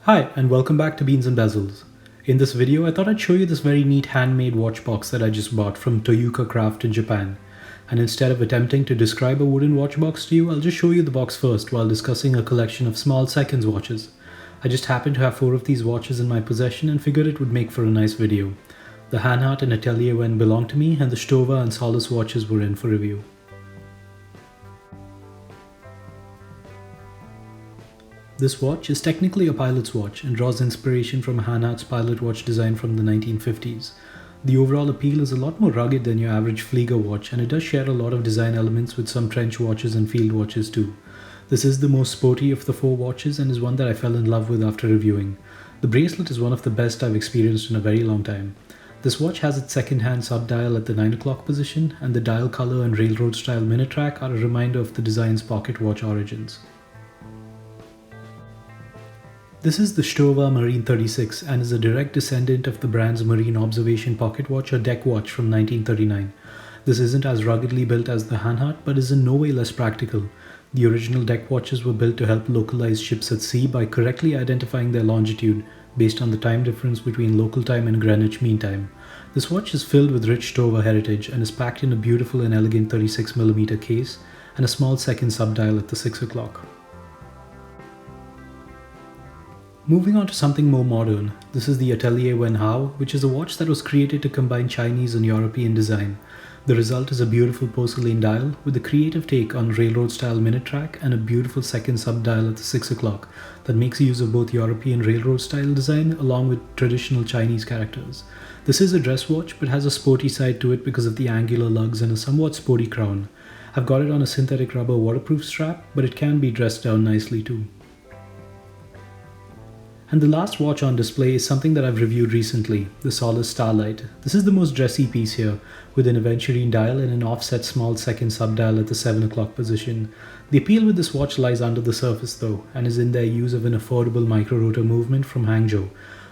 Hi, and welcome back to Beans and Bezels. In this video, I thought I'd show you this very neat handmade watch box that I just bought from Toyooka Craft in Japan. And instead of attempting to describe a wooden watch box to you, I'll just show you the box first while discussing a collection of small seconds watches. I just happen to have 4 of these watches in my possession and figured it would make for a nice video. The Hanhart and Atelier Wen belong to me, and the Stowa and Sólás watches were in for review. This watch is technically a pilot's watch and draws inspiration from Hanhart's pilot watch design from the 1950s. The overall appeal is a lot more rugged than your average Flieger watch, and it does share a lot of design elements with some trench watches and field watches too. This is the most sporty of the 4 watches and is one that I fell in love with after reviewing. The bracelet is one of the best I've experienced in a very long time. This watch has its second-hand sub-dial at the 9 o'clock position, and the dial color and railroad-style minute track are a reminder of the design's pocket watch origins. This is the Stowa Marine 36 and is a direct descendant of the brand's Marine Observation Pocket Watch or Deck Watch from 1939. This isn't as ruggedly built as the Hanhart, but is in no way less practical. The original Deck Watches were built to help localize ships at sea by correctly identifying their longitude based on the time difference between local time and Greenwich Mean Time. This watch is filled with rich Stowa heritage and is packed in a beautiful and elegant 36mm case and a small second sub-dial at the 6 o'clock. Moving on to something more modern, this is the Atelier Wen Hao, which is a watch that was created to combine Chinese and European design. The result is a beautiful porcelain dial with a creative take on railroad-style minute track and a beautiful second sub-dial at the 6 o'clock that makes use of both European railroad-style design along with traditional Chinese characters. This is a dress watch but has a sporty side to it because of the angular lugs and a somewhat sporty crown. I've got it on a synthetic rubber waterproof strap, but it can be dressed down nicely too. And the last watch on display is something that I've reviewed recently, the Solas Starlight. This is the most dressy piece here, with an aventurine dial and an offset small second sub-dial at the 7 o'clock position. The appeal with this watch lies under the surface though, and is in their use of an affordable micro-rotor movement from Hangzhou,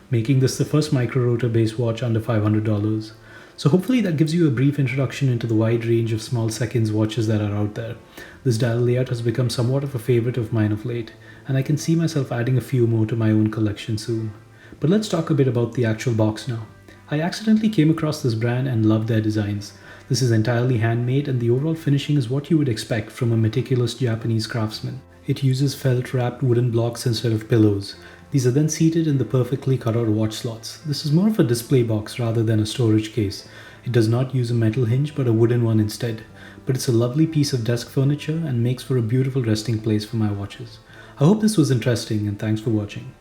making this the first micro-rotor based watch under $500. So hopefully that gives you a brief introduction into the wide range of small seconds watches that are out there. This dial layout has become somewhat of a favorite of mine of late, and I can see myself adding a few more to my own collection soon. But let's talk a bit about the actual box now. I accidentally came across this brand and loved their designs. This is entirely handmade, and the overall finishing is what you would expect from a meticulous Japanese craftsman. It uses felt-wrapped wooden blocks instead of pillows. These are then seated in the perfectly cut-out watch slots. This is more of a display box rather than a storage case. It does not use a metal hinge but a wooden one instead. But it's a lovely piece of desk furniture and makes for a beautiful resting place for my watches. I hope this was interesting, and thanks for watching.